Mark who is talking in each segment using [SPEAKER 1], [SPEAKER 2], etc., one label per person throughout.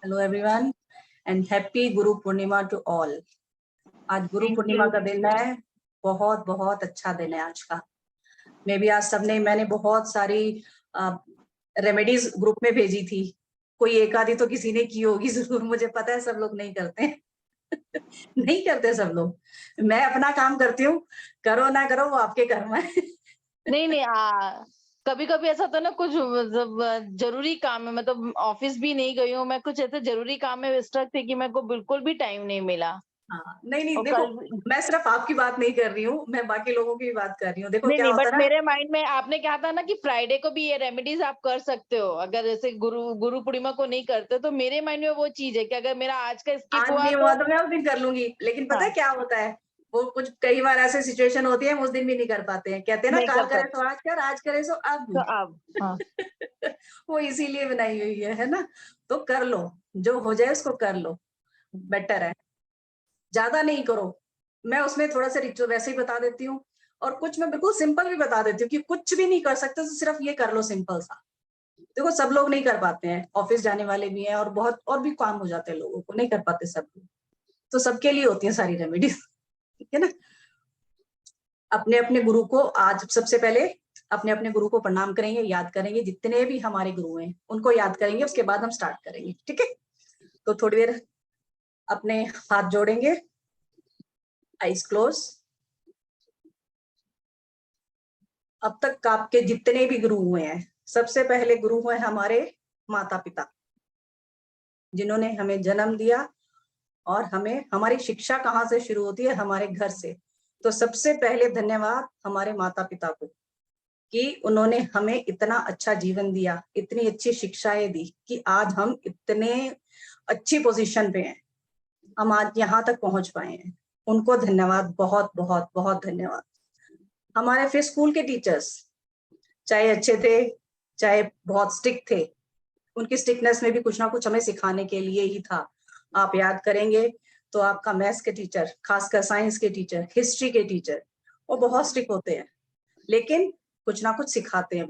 [SPEAKER 1] Hello everyone and happy Guru Purnima to all. आज गुरु पूर्णिमा का दिन है, बहुत बहुत अच्छा दिन है आज का। मैं भी आज मैंने बहुत सारी रेमेडीज ग्रुप में भेजी थी। कोई एक आधी तो किसी ने की होगी जरूर, मुझे पता है सब लोग नहीं करते नहीं करते सब लोग। मैं अपना काम करती हूँ, करो ना करो वो आपके कर्म है
[SPEAKER 2] नहीं कभी कभी ऐसा होता है ना, कुछ जरूरी काम है, मतलब ऑफिस भी नहीं गई हूँ मैं, कुछ ऐसे जरूरी काम में व्यस्त थी कि मेरे को बिल्कुल भी टाइम नहीं मिला।
[SPEAKER 1] हाँ, नहीं
[SPEAKER 2] और
[SPEAKER 1] देखो,
[SPEAKER 2] कल
[SPEAKER 1] मैं सिर्फ आपकी बात नहीं कर रही हूँ, मैं बाकी लोगों की भी बात कर रही हूँ। देखो क्या
[SPEAKER 2] नहीं,
[SPEAKER 1] होता
[SPEAKER 2] बट
[SPEAKER 1] है ना,
[SPEAKER 2] मेरे माइंड में आपने कहा था ना कि फ्राइडे को भी ये रेमेडीज आप कर सकते हो, अगर जैसे गुरु पूर्णिमा को नहीं करते तो मेरे माइंड में वो चीज है कि अगर मेरा आज का स्किप
[SPEAKER 1] आज
[SPEAKER 2] हुआ
[SPEAKER 1] नहीं हुआ
[SPEAKER 2] तो
[SPEAKER 1] तो मैं उस दिन कर लूंगी। लेकिन पता है
[SPEAKER 2] हाँ,
[SPEAKER 1] क्या होता है, वो कुछ कई बार ऐसे सिचुएशन होती है, हम उस दिन भी नहीं कर पाते हैं। कहते हैं ना,
[SPEAKER 2] नहीं
[SPEAKER 1] काल
[SPEAKER 2] कर
[SPEAKER 1] करे
[SPEAKER 2] पाते
[SPEAKER 1] तो आज कर, आज करे तो
[SPEAKER 2] तो
[SPEAKER 1] अब
[SPEAKER 2] अब हाँ।
[SPEAKER 1] वो इसीलिए बनाई हुई है ना। तो कर लो, जो हो जाए उसको कर लो, बेटर है। ज्यादा नहीं करो। मैं उसमें थोड़ा सा रिचुअल वैसे ही बता देती हूँ, और कुछ मैं बिल्कुल सिंपल भी बता देती हूँ कि कुछ भी नहीं कर सकते तो सिर्फ ये कर लो, सिंपल सा। देखो सब लोग नहीं कर पाते हैं, ऑफिस जाने वाले भी हैं और बहुत और भी काम हो जाते हैं, लोगों को नहीं कर पाते सब लोग। तो सबके लिए होती है सारी रेमेडीज, ठीक है ना। अपने अपने गुरु को आज सबसे पहले अपने अपने गुरु को प्रणाम करेंगे, याद करेंगे, जितने भी हमारे गुरु हैं उनको याद करेंगे, उसके बाद हम स्टार्ट करेंगे, ठीक है। तो थोड़ी देर अपने हाथ जोड़ेंगे, आईज क्लोज। अब तक आपके जितने भी गुरु हुए हैं, सबसे पहले गुरु हुए हमारे माता पिता, जिन्होंने हमें जन्म दिया। और हमें हमारी शिक्षा कहाँ से शुरू होती है? हमारे घर से। तो सबसे पहले धन्यवाद हमारे माता पिता को कि उन्होंने हमें इतना अच्छा जीवन दिया, इतनी अच्छी शिक्षाएं दी कि आज हम इतने अच्छी पोजीशन पे हैं, हम आज यहाँ तक पहुंच पाए हैं। उनको धन्यवाद, बहुत बहुत बहुत धन्यवाद। हमारे फिर स्कूल के टीचर्स, चाहे अच्छे थे चाहे बहुत स्ट्रिक्ट थे, उनकी स्ट्रिक्टनेस में भी कुछ ना कुछ हमें सिखाने के लिए ही था। आप याद करेंगे तो आपका मैथ्स के टीचर, खासकर साइंस के टीचर, हिस्ट्री के टीचर, वो बहुत स्ट्रिक्ट होते हैं, लेकिन कुछ ना कुछ सिखाते हैं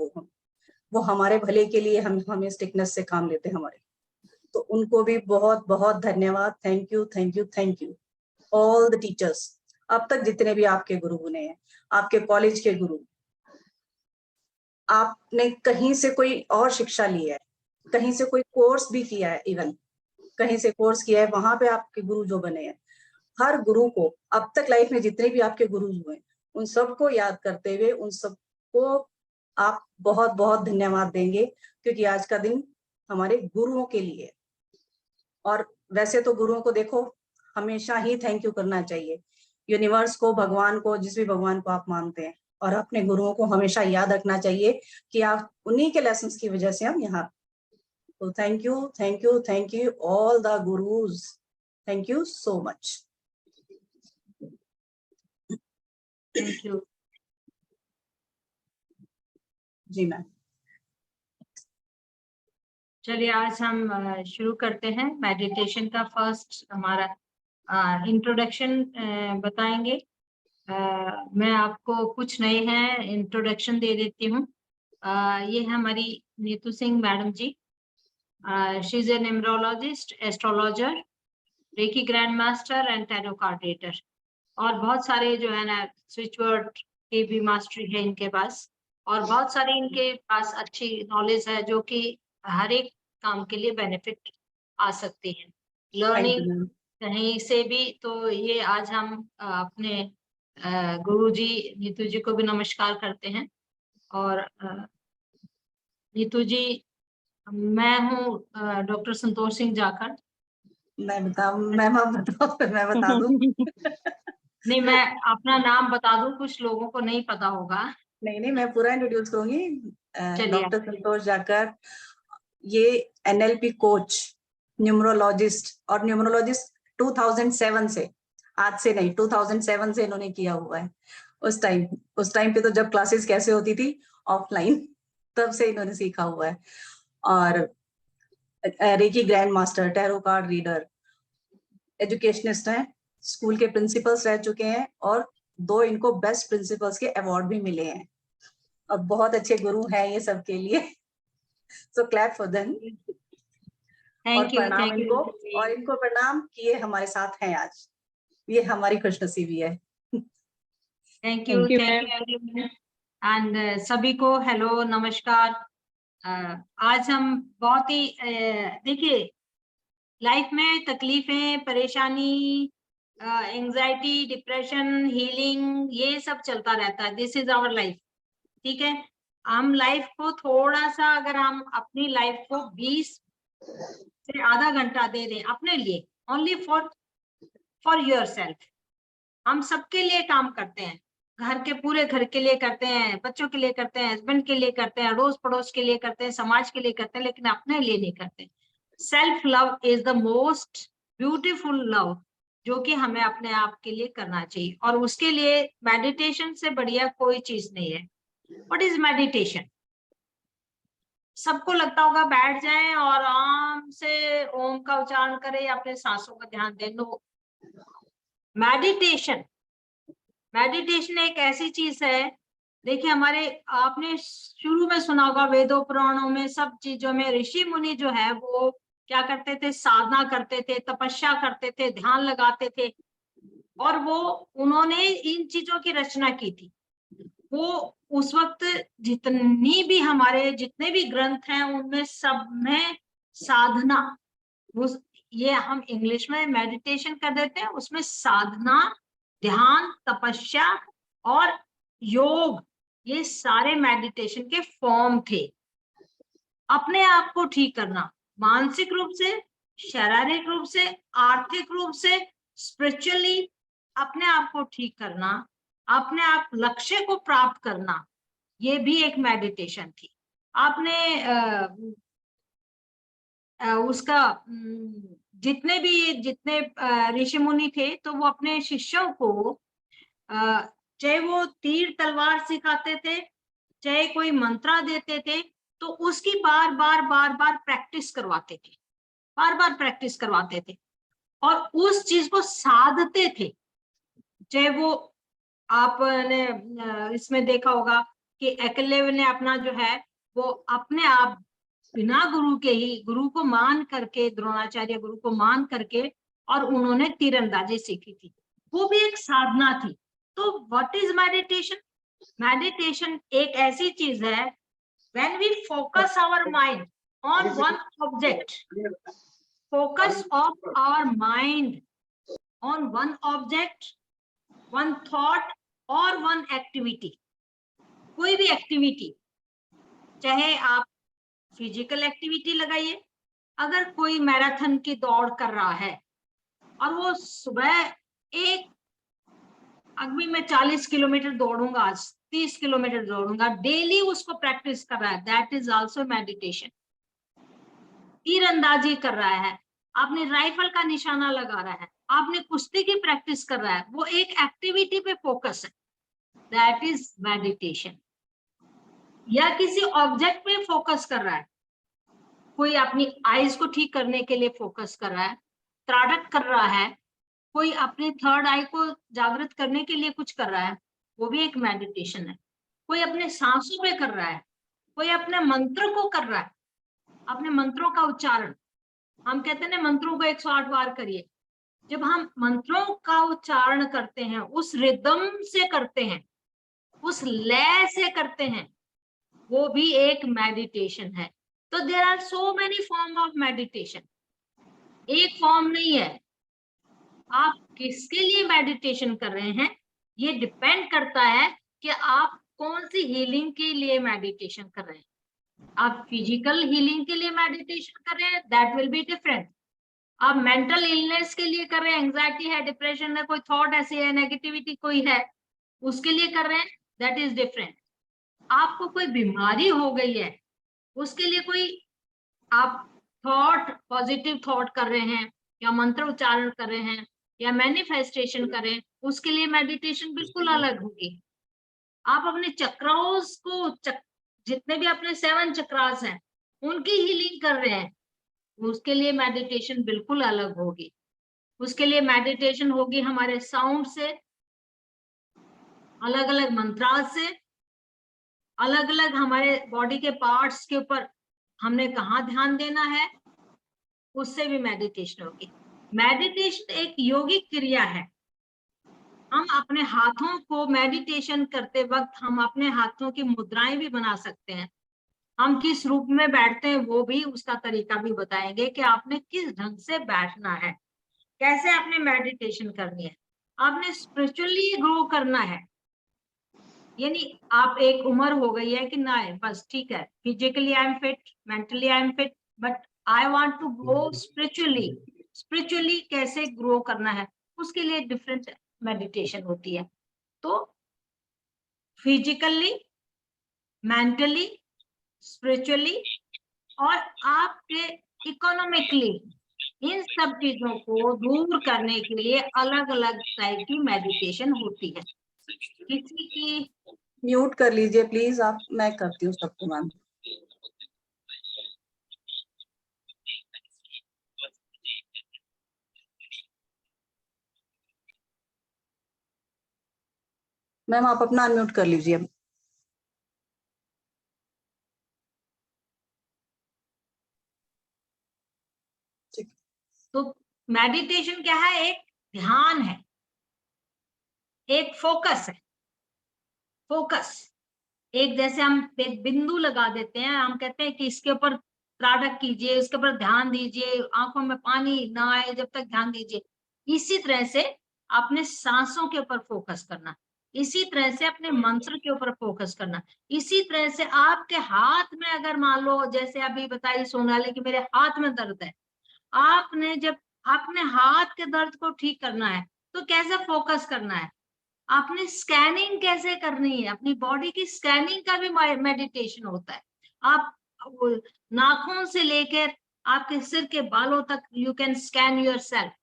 [SPEAKER 1] वो हमारे भले के लिए, हम हमें स्टिकनेस से काम लेते हैं हमारे। तो उनको भी बहुत बहुत धन्यवाद। Thank you thank you thank you all the teachers. अब तक जितने भी आपके गुरु बने हैं, आपके कॉलेज के गुरु, आपने कहीं से कोई और शिक्षा ली है, कहीं से कोई कोर्स भी किया है, इवन कहीं से कोर्स किया है, वहां पे आपके गुरु जो बने हैं, हर गुरु को अब तक लाइफ में जितने भी आपके गुरु हुए, उन सबको याद करते हुए उन सबको आप बहुत बहुत धन्यवाद देंगे, क्योंकि आज का दिन हमारे गुरुओं के लिए। और वैसे तो गुरुओं को देखो हमेशा ही थैंक यू करना चाहिए, यूनिवर्स को, भगवान को, जिस भी भगवान को आप मानते हैं। और अपने गुरुओं को हमेशा याद रखना चाहिए कि आप उन्हीं के लेसन्स की वजह से हम यहाँ। तो thank you thank you thank you all the gurus, thank you so much.
[SPEAKER 3] Thank you
[SPEAKER 1] ji ma'am.
[SPEAKER 3] चलिए आज हम शुरू करते हैं मेडिटेशन का। फर्स्ट हमारा इंट्रोडक्शन बताएंगे। मैं आपको कुछ नए हैं इंट्रोडक्शन दे देती हूँ। ये है हमारी Neetu Singh madam ji. She is a numerologist, astrologer, reiki grand master and tarot card reader, और बहुत सारे जो है ना स्विच वर्ड की भी मास्टरी है इनके पास, और बहुत सारे इनके पास अच्छी नॉलेज है जो कि हर एक काम के लिए बेनिफिट आ सकती है, लर्निंग कहीं से भी। तो ये आज हम अपने गुरुजी नीतू जी को भी नमस्कार करते हैं। और नीतू जी, मैं हूँ डॉक्टर संतोष सिंह जाखड़।
[SPEAKER 1] मैं बताऊं? मैम आप बताओ फिर मैं बता दूं
[SPEAKER 3] नहीं, मैं अपना नाम बता दूं, कुछ लोगों को नहीं पता होगा।
[SPEAKER 1] नहीं मैं पूरा इंट्रोड्यूस करूंगी।
[SPEAKER 3] चलिए।
[SPEAKER 1] डॉक्टर संतोष जाकर, ये एनएलपी कोच, न्यूमरोलॉजिस्ट, और न्यूमरोलॉजिस्ट 2007 से, आज से नहीं 2007 से इन्होंने किया हुआ है। उस टाइम पे तो जब क्लासेस कैसे होती थी, ऑफलाइन, तब से इन्होंने सीखा हुआ है। और recce grand master, tarot card reader, educationist हैं, स्कूल के प्रिंसिपल्स रह चुके हैं, और 2 इनको बेस्ट प्रिंसिपल्स के अवार्ड भी मिले हैं। और बहुत अच्छे गुरु हैं ये सबके लिए, सो क्लैप फॉर देम। और प्रणाम
[SPEAKER 3] थैंक
[SPEAKER 1] इनको,
[SPEAKER 3] यू।
[SPEAKER 1] और इनको प्रणाम किए हमारे साथ हैं आज, ये हमारी खुशनसीबी है।
[SPEAKER 3] Thank you
[SPEAKER 2] you,
[SPEAKER 3] everyone. And सभी को हेलो, नमस्कार। आज हम बहुत ही देखिए, लाइफ में तकलीफें, परेशानी, एंजाइटी, डिप्रेशन, हीलिंग, ये सब चलता रहता है। दिस इज आवर लाइफ, ठीक है। हम लाइफ को थोड़ा सा, अगर हम अपनी लाइफ को 20 से आधा घंटा दे दें अपने लिए, ओनली फॉर योरसेल्फ। हम सबके लिए काम करते हैं, घर के पूरे घर के लिए करते हैं, बच्चों के लिए करते हैं, हस्बैंड के लिए करते हैं, अड़ोस पड़ोस के लिए करते हैं, समाज के लिए करते हैं, लेकिन अपने लिए नहीं करते। Self love is the most beautiful love जो कि हमें अपने आप के लिए करना चाहिए, और उसके लिए मेडिटेशन से बढ़िया कोई चीज नहीं है। What is meditation? सबको लगता होगा बैठ जाएं और आराम से ओम का उच्चारण करें या अपने सांसों का ध्यान दें। नो, मेडिटेशन एक ऐसी चीज है, देखिए हमारे, आपने शुरू में सुना होगा वेदों पुराणों में, सब चीजों में ऋषि मुनि जो है वो क्या करते थे? साधना करते थे, तपस्या करते थे, ध्यान लगाते थे, और वो उन्होंने इन चीजों की रचना की थी। वो उस वक्त जितनी भी हमारे जितने भी ग्रंथ हैं उनमें सब में साधना, उस ये हम इंग्लिश में मेडिटेशन कर देते हैं, उसमें साधना, ध्यान, तपस्या और योग, ये सारे मेडिटेशन के फॉर्म थे। अपने आप को ठीक करना, मानसिक रूप से, शारीरिक रूप से, आर्थिक रूप से, स्पिरिचुअली अपने आप को ठीक करना, अपने आप लक्ष्य को प्राप्त करना, ये भी एक मेडिटेशन थी। आपने उसका जितने ऋषि मुनि थे, तो वो अपने शिष्यों को चाहे वो तीर तलवार सिखाते थे, चाहे कोई मंत्रा देते थे, तो उसकी बार बार प्रैक्टिस करवाते थे, बार बार प्रैक्टिस करवाते थे, और उस चीज को साधते थे। चाहे वो आपने इसमें देखा होगा कि एकलव्य ने अपना जो है वो अपने आप बिना गुरु के ही, गुरु को मान करके, द्रोणाचार्य गुरु को मान करके, और उन्होंने तीरंदाजी सीखी थी, वो भी एक साधना थी। तो व्हाट इज मेडिटेशन? मेडिटेशन एक ऐसी चीज है, when we focus our mind on one object, focus of our mind on one object, one thought और वन एक्टिविटी, कोई भी एक्टिविटी, चाहे आप फिजिकल एक्टिविटी लगाइए, अगर कोई मैराथन की दौड़ कर रहा है और वो सुबह एक, अभी मैं 40 किलोमीटर दौड़ूंगा, आज 30 किलोमीटर दौड़ूंगा, डेली उसको प्रैक्टिस कर रहा है, दैट इज आल्सो मेडिटेशन। तीरंदाजी कर रहा है, आपने राइफल का निशाना लगा रहा है, आपने कुश्ती की प्रैक्टिस कर रहा है, वो एक एक्टिविटी पे फोकस है, दैट इज मेडिटेशन। या किसी ऑब्जेक्ट पे फोकस कर रहा है, कोई अपनी आईज को ठीक करने के लिए फोकस कर रहा है, त्राटक कर रहा है, कोई अपने थर्ड आई को जागृत करने के लिए कुछ कर रहा है, वो भी एक मेडिटेशन है। कोई अपने सांसों पे कर रहा है, कोई अपने मंत्र को कर रहा है, अपने मंत्रों का उच्चारण, हम कहते हैं मंत्रों को 108 बार करिए। जब हम मंत्रों का उच्चारण करते हैं, उस रिदम से करते हैं, उस लय से करते हैं, वो भी एक मेडिटेशन है। तो there are so many form of meditation, एक फॉर्म नहीं है। आप किसके लिए मेडिटेशन कर रहे हैं, ये डिपेंड करता है कि आप कौन सी हीलिंग के लिए मेडिटेशन कर रहे हैं। आप फिजिकल हीलिंग के लिए मेडिटेशन कर रहे हैं, दैट विल बी डिफरेंट। आप मेंटल इलनेस के लिए कर रहे हैं, एंजाइटी है, डिप्रेशन है, कोई थॉट ऐसी है, नेगेटिविटी कोई है, उसके लिए कर रहे हैं, दैट इज डिफरेंट। आपको कोई बीमारी हो गई है, उसके लिए कोई आप थॉट, पॉजिटिव थॉट कर रहे हैं, या मंत्र उच्चारण कर रहे हैं, या मैनिफेस्टेशन कर रहे हैं, उसके लिए मेडिटेशन बिल्कुल अलग होगी। आप अपने चक्रास को जितने भी अपने 7 चक्रास हैं उनकी हीलिंग कर रहे हैं, उसके लिए मेडिटेशन बिल्कुल अलग होगी। उसके लिए मेडिटेशन होगी हमारे साउंड से, अलग अलग मंत्रास से, अलग अलग हमारे बॉडी के पार्ट्स के ऊपर हमने कहाँ ध्यान देना है, उससे भी मेडिटेशन होगी। मेडिटेशन एक योगिक क्रिया है। हम अपने हाथों को मेडिटेशन करते वक्त हम अपने हाथों की मुद्राएं भी बना सकते हैं। हम किस रूप में बैठते हैं वो भी, उसका तरीका भी बताएंगे कि आपने किस ढंग से बैठना है, कैसे आपने मेडिटेशन करनी है। आपने स्पिरिचुअली ग्रो करना है, यानी आप एक उम्र हो गई है कि ना है बस ठीक है, physically I am fit, mentally I am fit, but I want to grow spiritually. Spiritually कैसे ग्रो करना है, उसके लिए डिफरेंट मेडिटेशन होती है। तो फिजिकली, मेंटली, स्पिरिचुअली और आपके इकोनॉमिकली, इन सब चीजों को दूर करने के लिए अलग अलग टाइप की मेडिटेशन होती है। किसी की
[SPEAKER 1] म्यूट कर लीजिए प्लीज आप, मैं करती हूँ सबको मैम। मैम आप अपना अनम्यूट कर लीजिए।
[SPEAKER 3] तो मेडिटेशन क्या है? एक ध्यान है, एक फोकस है। फोकस एक, जैसे हम एक बिंदु लगा देते हैं, हम कहते हैं कि इसके ऊपर त्राटक कीजिए, इसके ऊपर ध्यान दीजिए, आंखों में पानी ना आए जब तक ध्यान दीजिए। इसी तरह से अपने सांसों के ऊपर फोकस करना, इसी तरह से अपने मंत्र के ऊपर फोकस करना, इसी तरह से आपके हाथ में अगर मान लो, जैसे अभी बताई सोनाली कि मेरे हाथ में दर्द है, आपने जब अपने हाथ के दर्द को ठीक करना है तो कैसे फोकस करना है, आपने स्कैनिंग कैसे करनी है, अपनी बॉडी की स्कैनिंग का भी मेडिटेशन होता है। आप नाखून से लेकर आपके सिर के बालों तक you can scan yourself,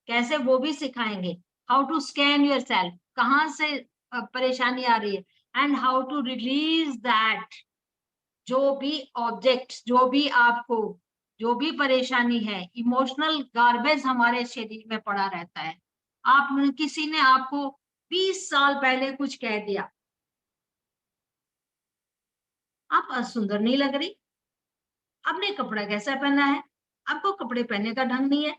[SPEAKER 3] कैसे वो भी सिखाएंगे। How to scan yourself, कहाँ से परेशानी आ रही है, and how to release that. जो भी ऑब्जेक्ट, जो भी आपको जो भी परेशानी है, इमोशनल गार्बेज हमारे शरीर में पड़ा रहता है। आप किसी ने आपको 20 साल पहले कुछ कह दिया, आप सुंदर नहीं लग रही, आपने कपड़ा कैसा पहना है, आपको कपड़े पहनने का ढंग नहीं है,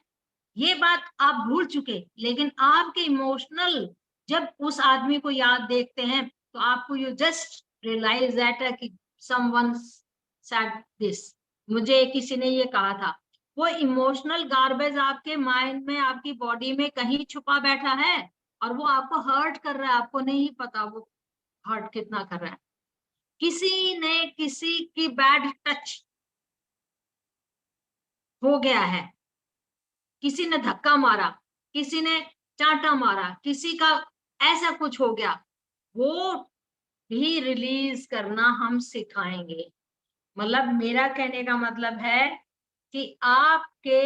[SPEAKER 3] ये बात आप भूल चुके, लेकिन आपके इमोशनल जब उस आदमी को याद देखते हैं तो आपको यू जस्ट रियलाइज दैट कि समवन सेड दिस, मुझे किसी ने ये कहा था। वो इमोशनल गार्बेज आपके माइंड में, आपकी बॉडी में कहीं छुपा बैठा है और वो आपको हर्ट कर रहा है, आपको नहीं पता वो हर्ट कितना कर रहा है। किसी ने किसी की बैड टच हो गया है, किसी ने धक्का मारा, किसी ने चांटा मारा, किसी का ऐसा कुछ हो गया, वो भी रिलीज करना हम सिखाएंगे। मतलब मेरा कहने का मतलब है कि आपके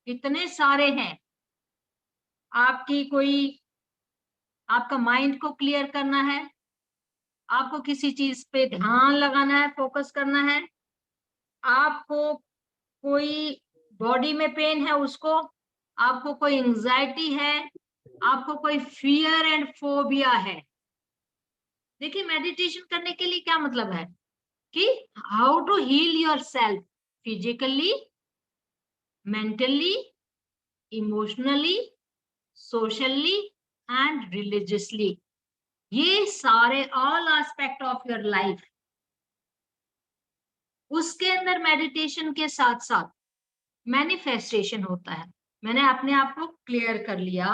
[SPEAKER 3] इतने सारे हैं, आपकी कोई, आपका माइंड को क्लियर करना है, आपको किसी चीज पे ध्यान लगाना है, फोकस करना है, आपको कोई बॉडी में पेन है उसको, आपको कोई एंजाइटी है, आपको कोई फियर एंड फोबिया है। देखिए मेडिटेशन करने के लिए क्या मतलब है कि how to heal yourself physically, mentally, emotionally, socially and religiously. ये सारे all aspect of your life, उसके अंदर मेडिटेशन के साथ साथ मैनिफेस्टेशन होता है। मैंने अपने आप को क्लियर कर लिया।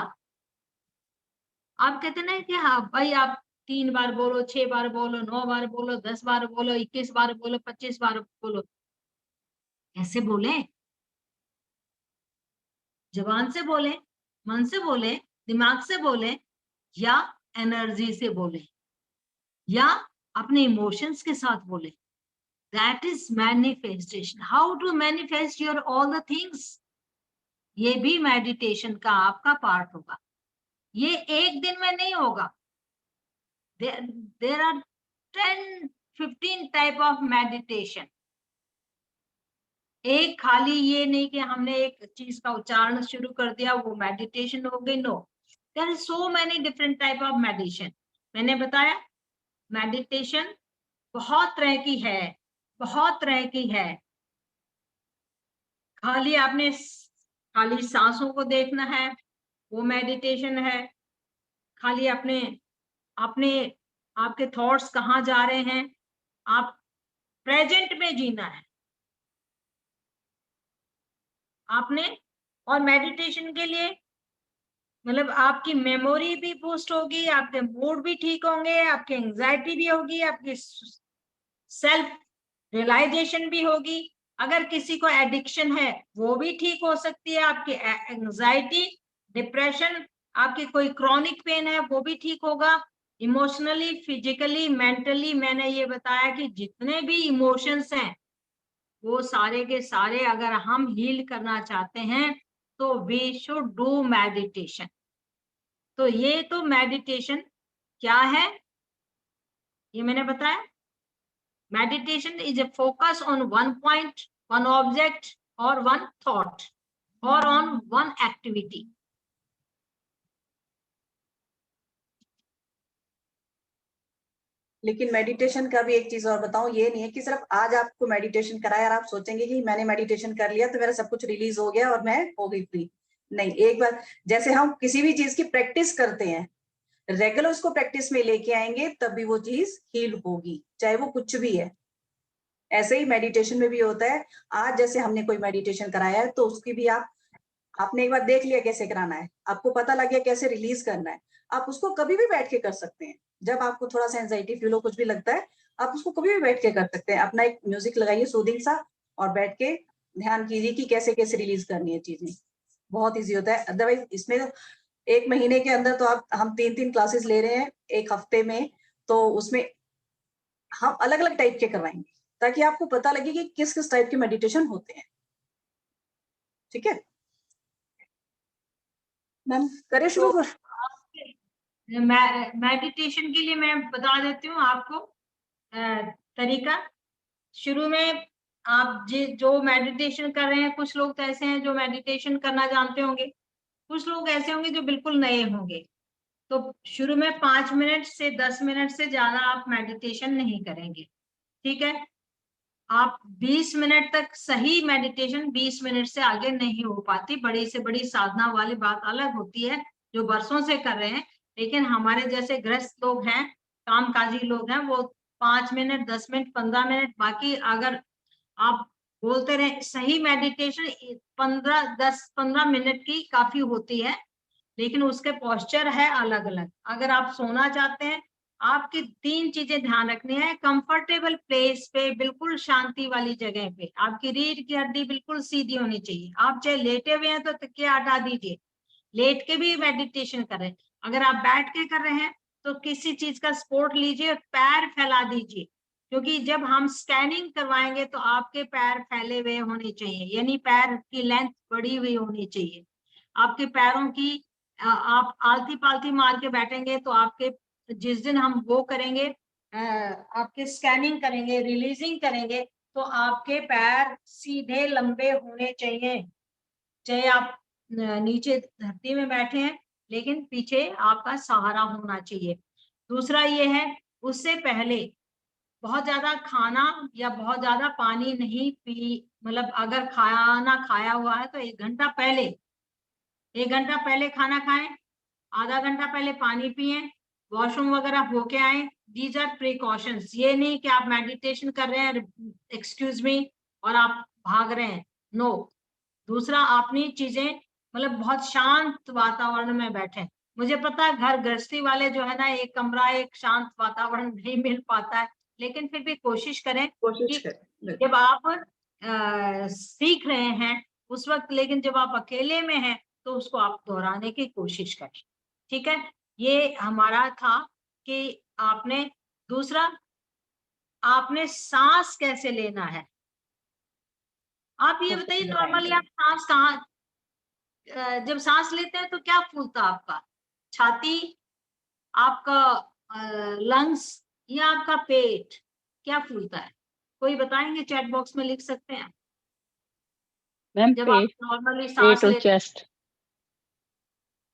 [SPEAKER 3] आप कहते ना कि हाँ भाई, आप 3 बार बोलो, 6 बार बोलो, 9 बार बोलो, 10 बार बोलो, 21 बार बोलो, 25 बार बोलो। कैसे बोले? जबान से बोले, मन से बोले, दिमाग से बोले, या एनर्जी से बोले, या अपने इमोशंस के साथ बोले। That is manifestation. How to manifest your all the things, ये भी मेडिटेशन का आपका पार्ट होगा। ये एक दिन में नहीं होगा। there are 10-15 type of meditation. एक खाली ये नहीं कि हमने एक चीज का उच्चारण शुरू कर दिया वो मेडिटेशन हो गई, no, there are so many different type of meditation. मैंने बताया मेडिटेशन बहुत तरह की है, बहुत तरह की है। खाली सांसों को देखना है, वो मेडिटेशन है। खाली आपके थॉट्स कहाँ जा रहे हैं, आप प्रेजेंट में जीना है आपने। और मेडिटेशन के लिए मतलब आपकी मेमोरी भी बूस्ट होगी, आपके मूड भी ठीक होंगे, आपकी एंजाइटी भी होगी, आपकी सेल्फ रियलाइजेशन भी होगी। अगर किसी को एडिक्शन है वो भी ठीक हो सकती है, आपकी एंजाइटी, डिप्रेशन, आपकी कोई क्रॉनिक पेन है वो भी ठीक होगा। इमोशनली, फिजिकली, मेंटली, मैंने ये बताया कि जितने भी इमोशंस हैं वो सारे के सारे अगर हम हील करना चाहते हैं तो वी शुड डू मेडिटेशन। तो ये तो मेडिटेशन क्या है ये मैंने बताया। Meditation is a focus on one point, one object, or one thought, or on one activity.
[SPEAKER 1] लेकिन मेडिटेशन का भी एक चीज और बताऊं, ये नहीं है कि सिर्फ आज आपको मेडिटेशन कराया और आप सोचेंगे कि मैंने मेडिटेशन कर लिया तो मेरा सब कुछ रिलीज हो गया और मैं हो गई फ्री। नहीं, एक बार जैसे हम किसी भी चीज की प्रैक्टिस करते हैं, रेगुलर उसको प्रैक्टिस में लेके आएंगे तब भी वो चीज हील होगी, चाहे वो कुछ भी है। ऐसे ही मेडिटेशन में भी होता है। आज जैसे हमने कोई मेडिटेशन कराया है तो उसकी भी आपने एक बार देख लिया कैसे कराना है, आपको पता लग गया कैसे रिलीज करना है, आप उसको कभी भी बैठ के कर सकते हैं। जब आपको थोड़ा सा एंजाइटी फील हो, कुछ भी लगता है, आप उसको कभी भी बैठ के कर सकते हैं। अपना एक म्यूजिक लगाइए सूदिंग सा और बैठ के ध्यान कीजिए कि कैसे कैसे रिलीज करनी है चीजें। बहुत ईजी होता है। अदरवाइज इसमें 1 महीने के अंदर तो हम 3-3 क्लासेस ले रहे हैं 1 हफ्ते में, तो उसमें हम अलग अलग टाइप के करवाएंगे ताकि आपको पता लगे कि किस किस टाइप के मेडिटेशन होते हैं। ठीक है मैम, करें शुरू?
[SPEAKER 3] मेडिटेशन के लिए मैं बता देती हूँ आपको तरीका। शुरू में आप जो मेडिटेशन कर रहे हैं, कुछ लोग तो ऐसे हैं जो मेडिटेशन करना जानते होंगे, कुछ लोग ऐसे होंगे जो बिल्कुल नए होंगे। तो शुरू में 5 मिनट से 10 मिनट से ज्यादा आप मेडिटेशन नहीं करेंगे, ठीक है। आप 20 मिनट तक सही मेडिटेशन, 20 मिनट से आगे नहीं हो पाती। बड़ी से बड़ी साधना वाली बात अलग होती है जो बरसों से कर रहे हैं, लेकिन हमारे जैसे गृहस्थ लोग हैं, कामकाजी लोग हैं, वो 5 मिनट, 10 मिनट, 15 मिनट, बाकी अगर आप बोलते रहे सही मेडिटेशन 10-15 मिनट की काफी होती है, लेकिन उसके पोस्चर है अलग अलग। अगर आप सोना चाहते हैं, आपकी 3 चीजें ध्यान रखनी है। कंफर्टेबल प्लेस पे, बिल्कुल शांति वाली जगह पे, आपकी रीढ़ की हड्डी बिल्कुल सीधी होनी चाहिए। आप चाहे लेटे हुए हैं तो तकिया हटा दीजिए, लेट के भी मेडिटेशन करें। अगर आप बैठ के कर रहे हैं तो किसी चीज का सपोर्ट लीजिए और पैर फैला दीजिए, क्योंकि जब हम स्कैनिंग करवाएंगे तो आपके पैर फैले हुए होने चाहिए, यानी पैर की लेंथ बढ़ी हुई होनी चाहिए। आपके पैरों की आप आलती पालती मार के बैठेंगे तो आपके, जिस दिन हम वो करेंगे, आपके स्कैनिंग करेंगे, रिलीजिंग करेंगे, तो आपके पैर सीधे लंबे होने चाहिए। चाहे आप नीचे धरती में बैठे हैं, लेकिन पीछे आपका सहारा होना चाहिए। दूसरा ये है, उससे पहले बहुत ज्यादा खाना या बहुत ज्यादा पानी नहीं पी, मतलब अगर खाना खाया हुआ है तो 1 घंटा पहले खाना खाएं, आधा घंटा पहले पानी पिए, वॉशरूम वगैरह होके आए। These are precautions. ये नहीं कि आप मेडिटेशन कर रहे हैं, एक्सक्यूज मी, और आप भाग रहे हैं, नो। दूसरा, अपनी चीजें मतलब बहुत शांत वातावरण में बैठे। मुझे पता है घर गृहस्थी वाले जो है ना, एक कमरा, एक शांत वातावरण नहीं मिल पाता है, लेकिन फिर भी कोशिश करें
[SPEAKER 1] कोशिश
[SPEAKER 3] कि
[SPEAKER 1] करें।
[SPEAKER 3] जब आप सीख रहे हैं उस वक्त, लेकिन जब आप अकेले में हैं तो उसको आप दोहराने की कोशिश करें, ठीक है। ये हमारा था कि आपने, दूसरा, आपने सांस कैसे लेना है। आप ये बताइए, नॉर्मली आप सांस कहाँ, जब सांस लेते हैं तो क्या फूलता है आपका? छाती, आपका लंग्स, या आपका पेट, क्या फूलता है? कोई बताएंगे? चैट बॉक्स में लिख सकते हैं।
[SPEAKER 4] मैम
[SPEAKER 3] जब आप नॉर्मली सांस
[SPEAKER 4] पेट और
[SPEAKER 3] लेते हैं,
[SPEAKER 4] चेस्ट।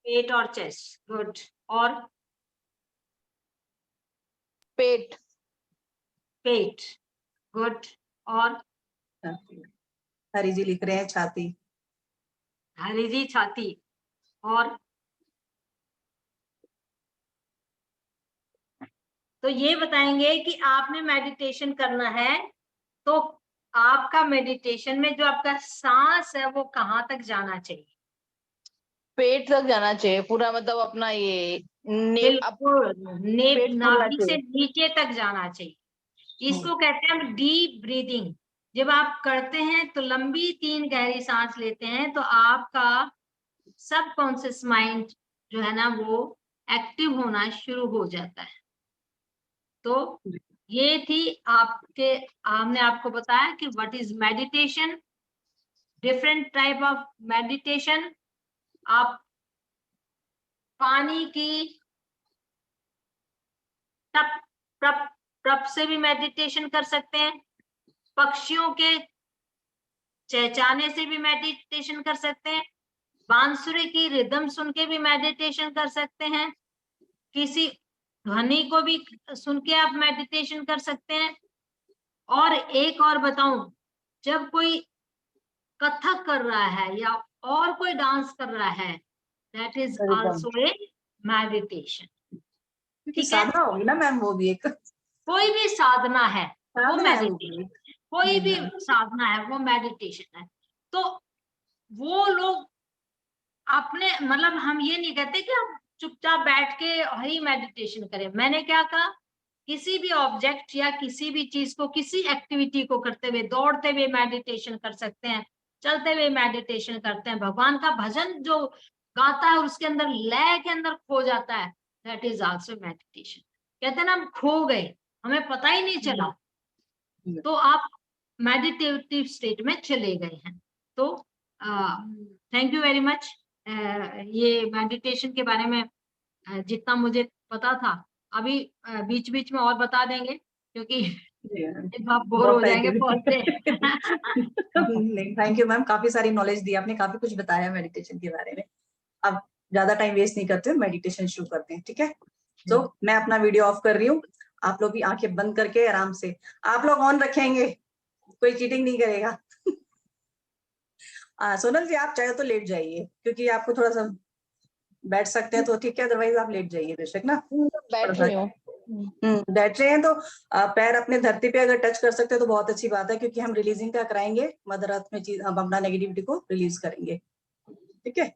[SPEAKER 3] पेट और चेस्ट, गुड। और
[SPEAKER 2] पेट।
[SPEAKER 3] पेट, गुड। और
[SPEAKER 1] हरी जी लिख रहे हैं छाती।
[SPEAKER 3] हरी जी छाती। और तो ये बताएंगे कि आपने मेडिटेशन करना है तो आपका मेडिटेशन में जो आपका सांस है वो कहाँ तक जाना चाहिए?
[SPEAKER 2] पेट तक जाना चाहिए पूरा, मतलब अपना ये
[SPEAKER 3] बिल्कुल,
[SPEAKER 2] पेट फूलना
[SPEAKER 3] नाभि से
[SPEAKER 2] चाहिए।
[SPEAKER 3] नीचे तक जाना चाहिए। इसको कहते हैं हम डीप ब्रीदिंग। जब आप करते हैं तो लंबी 3 गहरी सांस लेते हैं तो आपका सबकॉन्शियस माइंड जो है ना वो एक्टिव होना शुरू हो जाता है। तो ये थी आपके, हमने आपको बताया कि what is meditation, different type of meditation. आप पानी की टप टप टप से भी मेडिटेशन कर सकते हैं, पक्षियों के चहचहाने से भी मेडिटेशन कर सकते हैं, बांसुरी की रिदम सुन के भी मेडिटेशन कर सकते हैं, किसी ध्वनि को भी सुन के आप मेडिटेशन कर सकते हैं। और एक और बताऊं, जब कोई कथक कर रहा है या और कोई डांस कर रहा है, that is also a meditation.
[SPEAKER 1] क्योंकि
[SPEAKER 3] ठीक है,
[SPEAKER 1] साधना होगी ना मैम, वो भी एक
[SPEAKER 3] कोई भी साधना है वो
[SPEAKER 1] साधना है, वो
[SPEAKER 3] मेडिटेशन,
[SPEAKER 1] भी।
[SPEAKER 3] कोई भी साधना है वो मेडिटेशन है। तो वो लोग अपने, मतलब हम ये नहीं कहते कि आप चुपचाप बैठ के ही मेडिटेशन करें। मैंने क्या कहा, किसी भी ऑब्जेक्ट या किसी भी चीज को, किसी एक्टिविटी को करते हुए, दौड़ते हुए मेडिटेशन कर सकते हैं, चलते हुए मेडिटेशन करते हैं, भगवान का भजन जो गाता है उसके अंदर लय के अंदर खो जाता है, दैट इज आल्सो मेडिटेशन। कहते हैं ना, हम खो गए, हमें पता ही नहीं चला, तो आप मेडिटेटिव स्टेट में चले गए हैं। तो थैंक यू वेरी मच। ये मेडिटेशन के बारे में जितना मुझे पता था, अभी बीच बीच में और बता देंगे क्योंकि आप बोर हो जाएंगे बहुत से।
[SPEAKER 1] नहीं, थैंक यू मैम, काफी सारी नॉलेज दी आपने, काफी कुछ बताया मेडिटेशन के बारे में। अब ज्यादा टाइम वेस्ट नहीं करते, मेडिटेशन शुरू करते हैं, ठीक है? तो मैं अपना वीडियो ऑफ कर रही हूँ, आप लोग भी आंखें बंद करके आराम से, आप लोग ऑन रखेंगे, कोई चीटिंग नहीं करेगा। सोनल जी आप चाहे तो लेट जाइए, क्योंकि आपको थोड़ा सा बैठ सकते हैं तो ठीक है, अदरवाइज आप लेट जाइए बेशक ना।
[SPEAKER 2] बैठ रही हूँ।
[SPEAKER 1] बैठ रहे हैं तो पैर अपने धरती पे अगर टच कर सकते हैं तो बहुत अच्छी बात है, क्योंकि हम रिलीजिंग का कराएंगे, मदर अर्थ में चीज, हम अपना नेगेटिविटी को रिलीज करेंगे, ठीक है?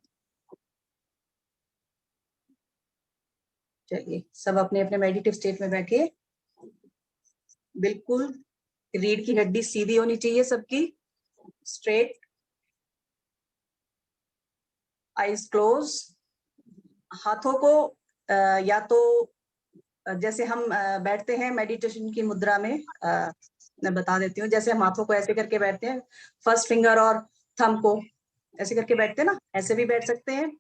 [SPEAKER 1] चलिए, सब अपने अपने मेडिटेटिव स्टेट में बैठिए। बिल्कुल रीढ़ की हड्डी सीधी होनी चाहिए सबकी, स्ट्रेट, आईज क्लोज। हाथों को या तो जैसे हम बैठते हैं मेडिटेशन की मुद्रा में, मैं बता देती हूँ, जैसे हम हाथों को ऐसे करके बैठते हैं, फर्स्ट फिंगर और थंब को ऐसे करके बैठते हैं ना, ऐसे भी बैठ सकते हैं,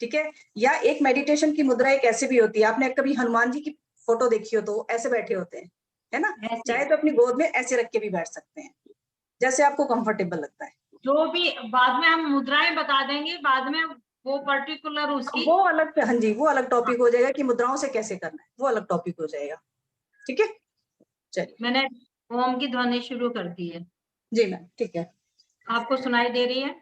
[SPEAKER 1] ठीक है? या एक मेडिटेशन की मुद्रा एक ऐसी भी होती है, आपने कभी हनुमान जी की फोटो देखी हो तो ऐसे बैठे होते हैं, है ना? चाहे तो अपनी गोद में ऐसे रख के भी बैठ सकते हैं, जैसे आपको कंफर्टेबल लगता है।
[SPEAKER 3] जो भी बाद में हम मुद्राएं बता देंगे, बाद में वो पर्टिकुलर उसकी,
[SPEAKER 1] वो अलग, हाँ जी, वो अलग टॉपिक हो जाएगा कि मुद्राओं से कैसे करना है, वो अलग टॉपिक हो जाएगा, ठीक है? चलिए,
[SPEAKER 3] मैंने ओम की ध्वनि शुरू कर दी है।
[SPEAKER 1] जी मैम, ठीक है।
[SPEAKER 3] आपको सुनाई दे रही है?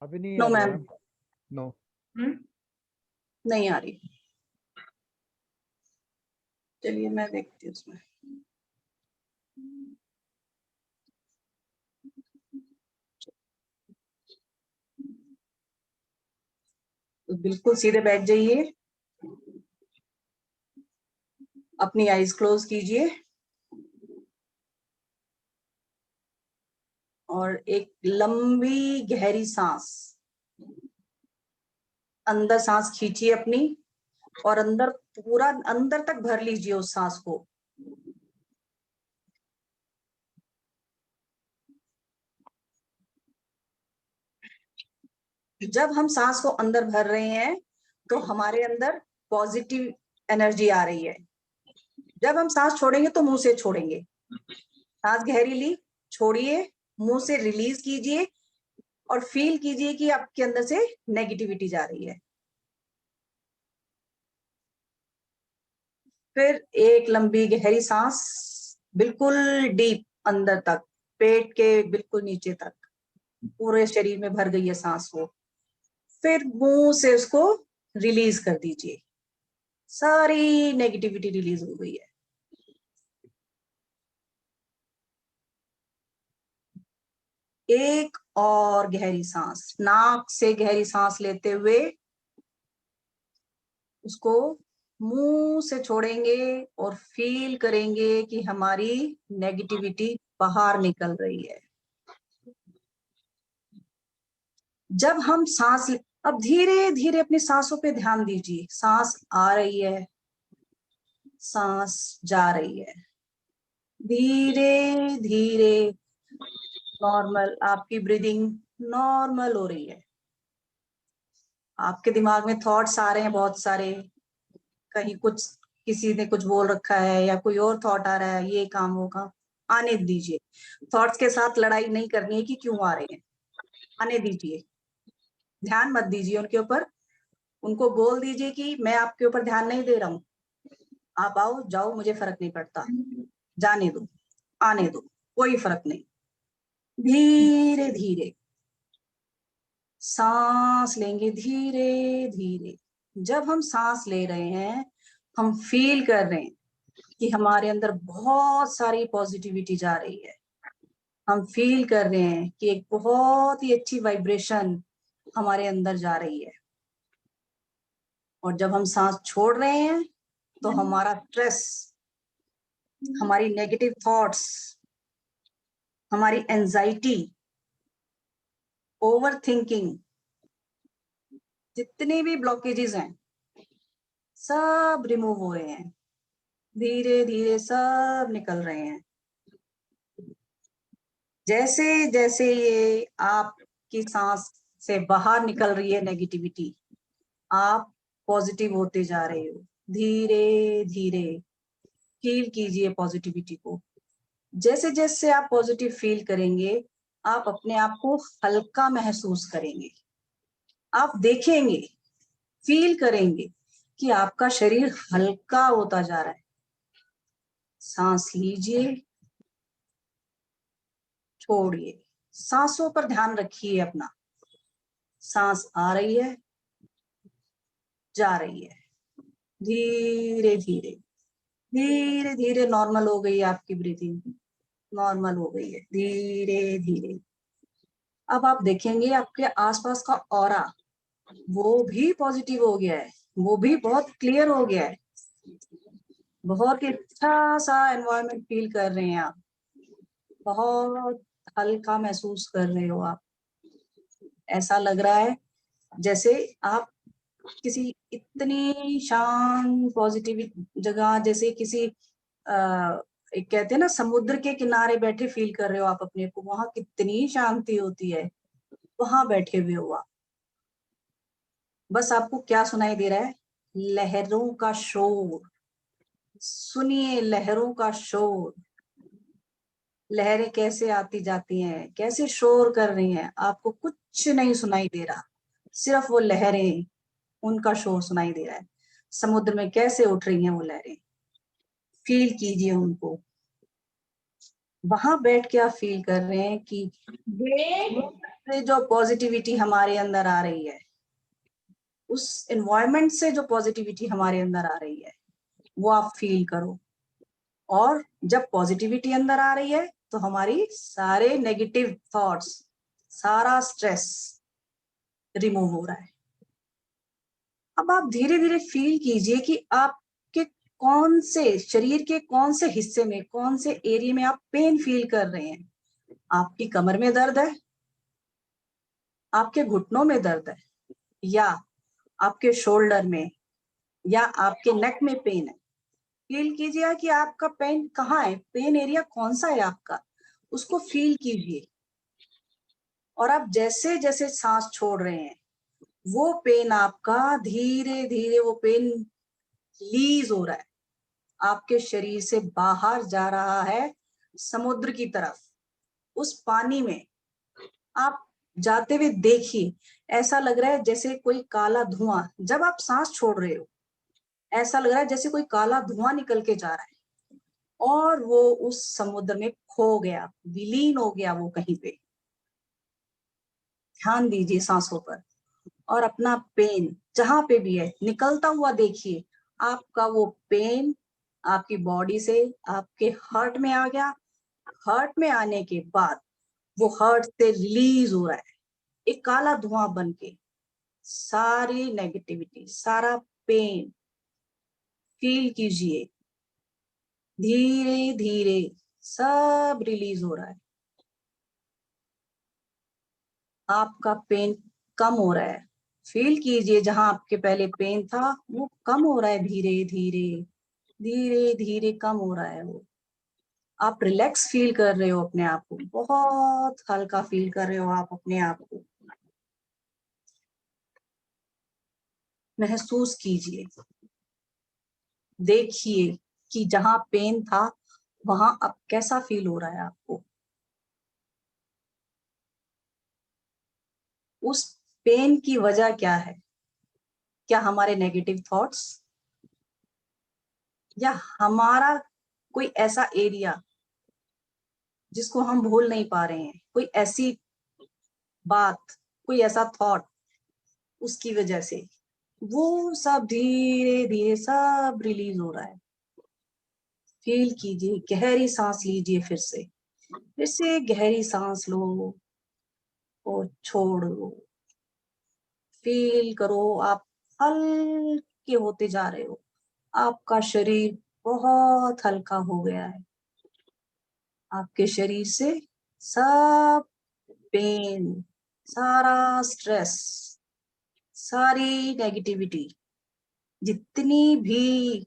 [SPEAKER 5] अभी नहीं
[SPEAKER 1] नो
[SPEAKER 5] आ रही
[SPEAKER 1] मैम,
[SPEAKER 5] मैम, नो।
[SPEAKER 1] नहीं आ रही। चलिए मैं देखती हूँ उसमें। तो बिल्कुल सीधे बैठ जाइए, अपनी आईज क्लोज कीजिए और एक लंबी गहरी सांस, अंदर सांस खींचिए अपनी और अंदर, पूरा अंदर तक भर लीजिए उस सांस को। जब हम सांस को अंदर भर रहे हैं तो हमारे अंदर पॉजिटिव एनर्जी आ रही है। जब हम सांस छोड़ेंगे तो मुंह से छोड़ेंगे, सांस गहरी ली, छोड़िए, मुंह से रिलीज कीजिए और फील कीजिए कि आपके अंदर से नेगेटिविटी जा रही है। फिर एक लंबी गहरी सांस बिल्कुल डीप अंदर तक, पेट के बिल्कुल नीचे तक, पूरे शरीर में भर गई है सांस वो। फिर मुंह से उसको रिलीज कर दीजिए, सारी नेगेटिविटी रिलीज हो गई है। एक और गहरी सांस, नाक से गहरी सांस लेते हुए उसको मुंह से छोड़ेंगे और फील करेंगे कि हमारी नेगेटिविटी बाहर निकल रही है। जब हम सांस, अब धीरे धीरे अपनी सांसों पे ध्यान दीजिए। सांस आ रही है, सांस जा रही है, धीरे धीरे नॉर्मल आपकी ब्रीदिंग नॉर्मल हो रही है। आपके दिमाग में थॉट्स आ रहे हैं बहुत सारे, कहीं कुछ किसी ने कुछ बोल रखा है या कोई और थॉट आ रहा है, ये काम वो काम, आने दीजिए। थॉट्स के साथ लड़ाई नहीं करनी है कि क्यों आ रहे हैं, आने दीजिए, ध्यान मत दीजिए उनके ऊपर। उनको बोल दीजिए कि मैं आपके ऊपर ध्यान नहीं दे रहा हूँ, आप आओ जाओ मुझे फर्क नहीं पड़ता, जाने दो, आने दो, कोई फर्क नहीं। धीरे धीरे सांस लेंगे, धीरे धीरे। जब हम सांस ले रहे हैं, हम फील कर रहे हैं कि हमारे अंदर बहुत सारी पॉजिटिविटी जा रही है। हम फील कर रहे हैं कि एक बहुत ही अच्छी वाइब्रेशन हमारे अंदर जा रही है। और जब हम सांस छोड़ रहे हैं तो हमारा स्ट्रेस, हमारी नेगेटिव थॉट्स, हमारी एंजाइटी, ओवर थिंकिंग, जितने भी ब्लॉकेजेस हैं सब रिमूव हो रहे हैं, धीरे धीरे सब निकल रहे हैं। जैसे जैसे ये आपकी सांस से बाहर निकल रही है नेगेटिविटी, आप पॉजिटिव होते जा रहे हो। धीरे धीरे फील कीजिए पॉजिटिविटी को। जैसे जैसे आप पॉजिटिव फील करेंगे, आप अपने आप को हल्का महसूस करेंगे। आप देखेंगे, फील करेंगे कि आपका शरीर हल्का होता जा रहा है। सांस लीजिए, छोड़िए, सांसों पर ध्यान रखिए अपना। सांस आ रही है, जा रही है, धीरे धीरे धीरे धीरे नॉर्मल हो गई है आपकी ब्रीथिंग, नॉर्मल हो गई है धीरे धीरे। अब आप देखेंगे आपके आसपास का ऑरा वो भी पॉजिटिव हो गया है, वो भी बहुत क्लियर हो गया है। बहुत ही अच्छा सा एनवायरनमेंट फील कर रहे हैं आप, बहुत हल्का महसूस कर रहे हो आप। ऐसा लग रहा है जैसे आप किसी इतनी शांत पॉजिटिव जगह, जैसे किसी एक कहते हैं ना समुद्र के किनारे बैठे फील कर रहे हो आप अपने को। वहां कितनी शांति होती है, वहां बैठे हुए हो आप। बस आपको क्या सुनाई दे रहा है? लहरों का शोर। सुनिए लहरों का शोर, लहरें कैसे आती जाती हैं, कैसे शोर कर रही हैं। आपको कुछ नहीं सुनाई दे रहा, सिर्फ वो लहरें, उनका शोर सुनाई दे रहा है। समुद्र में कैसे उठ रही हैं वो लहरें, फील कीजिए उनको। वहां बैठ के आप फील कर रहे हैं कि से जो पॉजिटिविटी हमारे अंदर आ रही है, उस एनवायरनमेंट से जो पॉजिटिविटी हमारे अंदर आ रही है वो आप फील करो। और जब पॉजिटिविटी अंदर आ रही है तो हमारी सारे नेगेटिव थॉट्स, सारा स्ट्रेस रिमूव हो रहा है। अब आप धीरे धीरे फील कीजिए कि आपके कौन से शरीर के कौन से हिस्से में, कौन से एरिया में आप पेन फील कर रहे हैं। आपकी कमर में दर्द है, आपके घुटनों में दर्द है, या आपके शोल्डर में, या आपके नेक में पेन है। फील कीजिए कि आपका पेन कहाँ है, पेन एरिया कौन सा है आपका, उसको फील कीजिए। और आप जैसे जैसे सांस छोड़ रहे हैं वो पेन आपका धीरे धीरे, वो पेन रिलीज हो रहा है, आपके शरीर से बाहर जा रहा है समुद्र की तरफ। उस पानी में आप जाते हुए देखिए, ऐसा लग रहा है जैसे कोई काला धुआं, जब आप सांस छोड़ रहे हो ऐसा लग रहा है जैसे कोई काला धुआं निकल के जा रहा है। और वो उस समुद्र में खो गया, विलीन हो गया वो कहीं पे। ध्यान दीजिए सांसों पर, और अपना पेन जहां पे भी है निकलता हुआ देखिए। आपका वो पेन आपकी बॉडी से आपके हार्ट में आ गया। हार्ट में आने के बाद वो हार्ट से रिलीज हो रहा है एक काला धुआं बन के। सारी नेगेटिविटी, सारा पेन फील कीजिए, धीरे धीरे सब रिलीज हो रहा है। आपका पेन कम हो रहा है। फील कीजिए जहां आपके पहले पेन था वो कम हो रहा है, धीरे धीरे धीरे धीरे कम हो रहा है वो। आप रिलैक्स फील कर रहे हो अपने आप को, बहुत हल्का फील कर रहे हो आप अपने आप को। महसूस कीजिए, देखिए कि जहां पेन था वहां अब कैसा फील हो रहा है आपको। उस पेन की वजह क्या है? क्या हमारे नेगेटिव थॉट्स, या हमारा कोई ऐसा एरिया जिसको हम भूल नहीं पा रहे हैं, कोई ऐसी बात, कोई ऐसा थॉट, उसकी वजह से वो सब धीरे धीरे सब रिलीज हो रहा है। फील कीजिए, गहरी सांस लीजिए, फिर से गहरी सांस लो और छोड़ दो। फील करो आप हल्के होते जा रहे हो, आपका शरीर बहुत हल्का हो गया है। आपके शरीर से सब पेन, सारा स्ट्रेस, सारी नेगेटिविटी, जितनी भी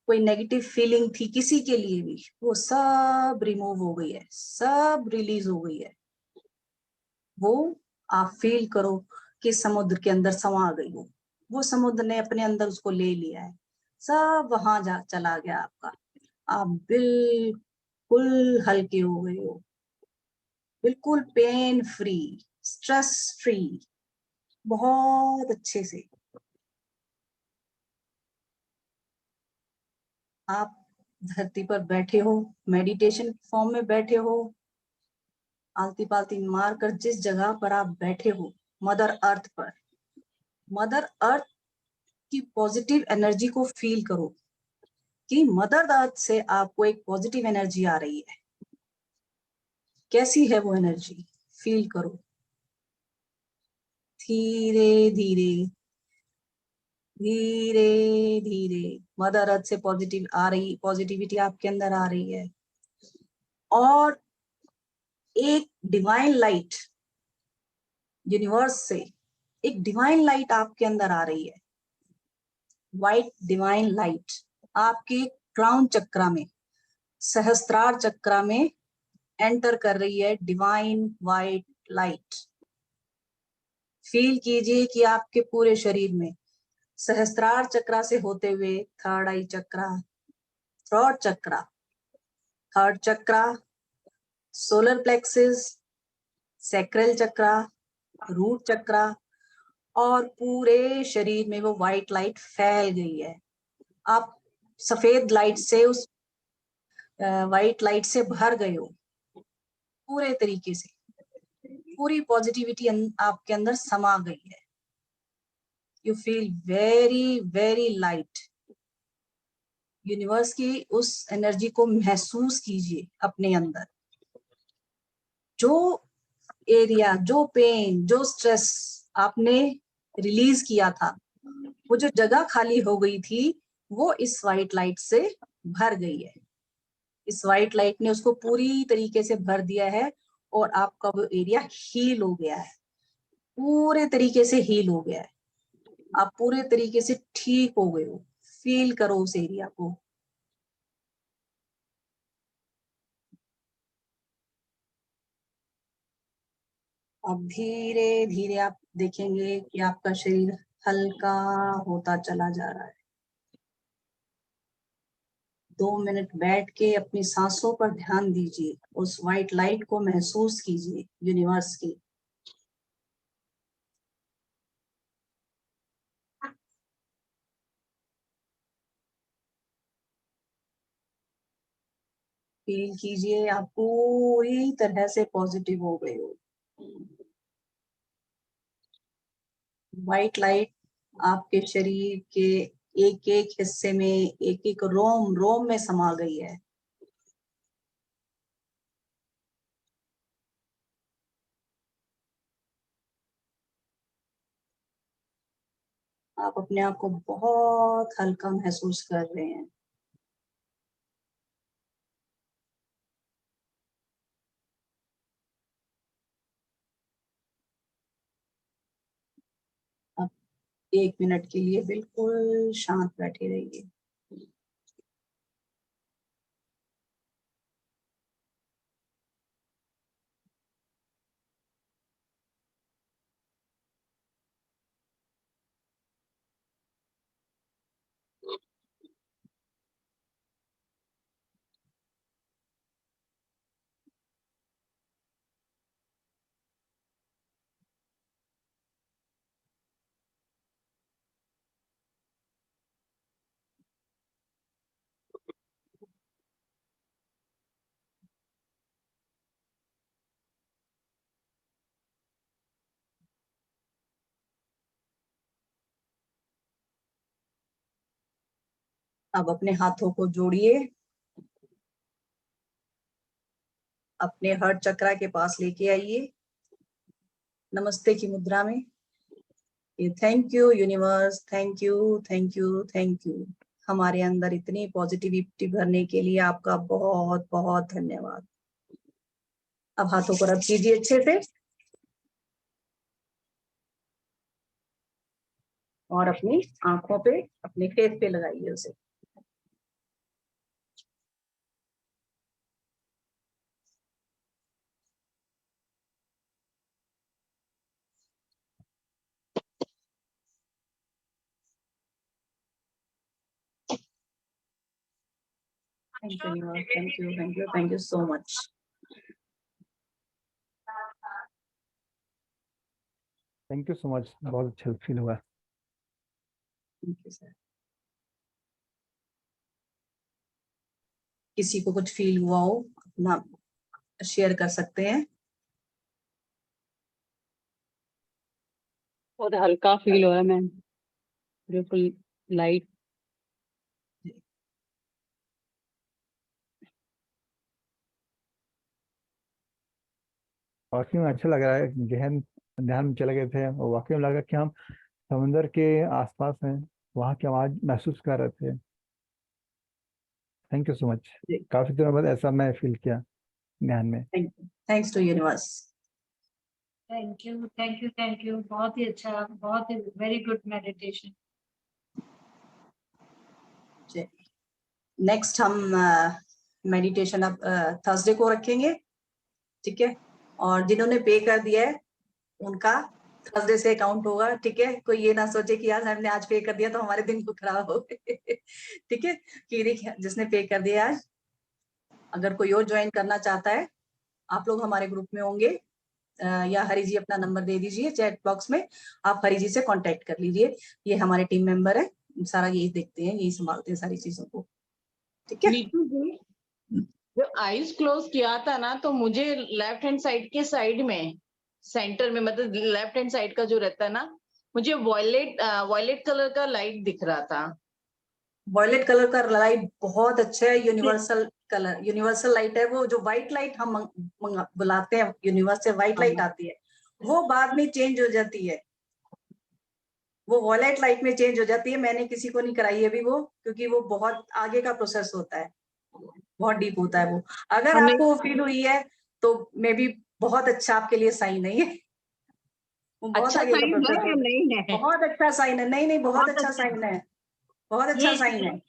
[SPEAKER 1] कोई नेगेटिव फीलिंग थी किसी के लिए भी, वो सब रिमूव हो गई है, सब रिलीज हो गई है। वो आप फील करो कि समुद्र के अंदर समा गई हो, वो समुद्र ने अपने अंदर उसको ले लिया है, सब वहां जा चला गया आपका। आप बिल्कुल हल्के हो गए हो, बिल्कुल पेन फ्री, स्ट्रेस फ्री, बहुत अच्छे से। आप धरती पर बैठे हो, मेडिटेशन फॉर्म में बैठे हो, आलती पालती मारकर जिस जगह पर आप बैठे हो, मदर अर्थ पर, मदर अर्थ की पॉजिटिव एनर्जी को फील करो कि मदर अर्थ से आपको एक पॉजिटिव एनर्जी आ रही है। कैसी है वो एनर्जी? फील करो धीरे धीरे धीरे धीरे। मदर अर्थ से पॉजिटिविटी आपके अंदर आ रही है, और एक डिवाइन लाइट यूनिवर्स से, एक डिवाइन लाइट आपके अंदर आ रही है। व्हाइट डिवाइन लाइट आपके क्राउन चक्रा में, सहस्त्रार चक्रा में एंटर कर रही है। डिवाइन व्हाइट लाइट फील कीजिए कि आपके पूरे शरीर में सहस्त्रार चक्रा से होते हुए थर्ड आई चक्रा, थ्रोट चक्रा, थर्ड चक्रा, सोलर प्लेक्सिस, सैक्रल चक्रा, रूट चक्रा, और पूरे शरीर में वो व्हाइट लाइट फैल गई है। आप सफेद लाइट से, उस व्हाइट लाइट से भर गए हो पूरे तरीके से। पूरी पॉजिटिविटी आपके अंदर समा गई है। You feel very very light. Universe की उस एनर्जी को महसूस कीजिए अपने अंदर। जो एरिया, जो पेन, जो स्ट्रेस आपने रिलीज किया था, वो जो जगह खाली हो गई थी, वो इस व्हाइट लाइट से भर गई है। इस व्हाइट लाइट ने उसको पूरी तरीके से भर दिया है, और आपका वो एरिया हील हो गया है, पूरे तरीके से हील हो गया है। आप पूरे तरीके से ठीक हो गए हो। फील करो उस एरिया को। अब धीरे धीरे आप देखेंगे कि आपका शरीर हल्का होता चला जा रहा है। 2 मिनट बैठ के अपनी सांसों पर ध्यान दीजिए, उस व्हाइट लाइट को महसूस कीजिए, यूनिवर्स की। फील कीजिए आप पूरी तरह से पॉजिटिव हो गए हो। व्हाइट लाइट आपके शरीर के एक एक हिस्से में, एक एक रोम रोम में समा गई है। आप अपने आप को बहुत हल्का महसूस कर रहे हैं। आप 1 मिनट के लिए बिल्कुल शांत बैठे रहिए। अब अपने हाथों को जोड़िए, अपने हार्ट चक्रा के पास लेके आइए, नमस्ते की मुद्रा में। ये thank you universe, thank you, thank you, thank you. हमारे अंदर इतनी पॉजिटिविटी भरने के लिए आपका बहुत बहुत धन्यवाद। अब हाथों को रब कीजिए अच्छे से और अपनी आंखों पे, अपने फेस पे लगाइए उसे। Thank you universe, thank you, thank you, thank you so much.
[SPEAKER 5] Thank you so much, बहुत अच्छा फील हुआ।
[SPEAKER 1] Thank you sir. किसी को कुछ फील हुआ हो अपना शेयर कर सकते हैं।
[SPEAKER 4] बहुत हल्का फील हो रहा है मैम, बिल्कुल लाइट।
[SPEAKER 5] वाकई में अच्छा लग रहा है, गहन ध्यान में चले गए थे और वाकई में लगा कि हम समंदर के आसपास हैं, वहाँ की आवाज महसूस कर रहे थे। Thank you so much. काफी दिनों बाद ऐसा मैं फील किया ध्यान में।
[SPEAKER 1] Thank you, thanks to universe.
[SPEAKER 3] Thank you, thank you, thank you. बहुत ही अच्छा, बहुत ही वेरी गुड मेडिटेशन।
[SPEAKER 1] नेक्स्ट हम मेडिटेशन अब थर्सडे को रखेंगे, ठीक है। और जिन्होंने पे कर दिया है उनका थर्सडे से अकाउंट होगा, ठीक है। कोई ये ना सोचे कि यार हमने आज पे कर दिया तो हमारे दिन को खराब हो गए। ठीक है, कि देखिए जिसने पे कर दिया आज, अगर कोई और ज्वाइन करना चाहता है, आप लोग हमारे ग्रुप में होंगे या हरी जी अपना नंबर दे दीजिए चैट बॉक्स में, आप हरी जी से कांटेक्ट कर लीजिए। ये हमारे टीम मेंबर है, सारा यही देखते हैं, यही संभालते हैं सारी चीजों को, ठीक है।
[SPEAKER 2] नीतू जी, जब आईज क्लोज किया था ना तो मुझे लेफ्ट हैंड साइड के साइड में सेंटर में, मतलब लेफ्ट हैंड साइड का जो रहता है ना, मुझे वॉयलेट कलर का लाइट दिख रहा था।
[SPEAKER 1] वॉयलेट कलर का लाइट बहुत अच्छा है, यूनिवर्सल कलर, यूनिवर्सल लाइट है वो। जो व्हाइट लाइट हम बुलाते हैं, यूनिवर्स से व्हाइट लाइट आती है, वो बाद में चेंज हो जाती है, वो वॉयलेट लाइट में चेंज हो जाती है। मैंने किसी को नहीं कराई अभी वो, क्योंकि वो बहुत आगे का प्रोसेस होता है, बहुत डीप होता है वो। अगर
[SPEAKER 2] हमें
[SPEAKER 1] आपको फील हुई है तो मे बी बहुत अच्छा आपके लिए साइन है ये, वो बहुत
[SPEAKER 2] अच्छा
[SPEAKER 1] आगे का
[SPEAKER 2] साइन
[SPEAKER 1] प्रोसेस
[SPEAKER 2] है या
[SPEAKER 1] होता है।
[SPEAKER 2] नहीं है?
[SPEAKER 1] बहुत अच्छा साइन है, नहीं नहीं बहुत अच्छा साइन है, बहुत अच्छा साइन है।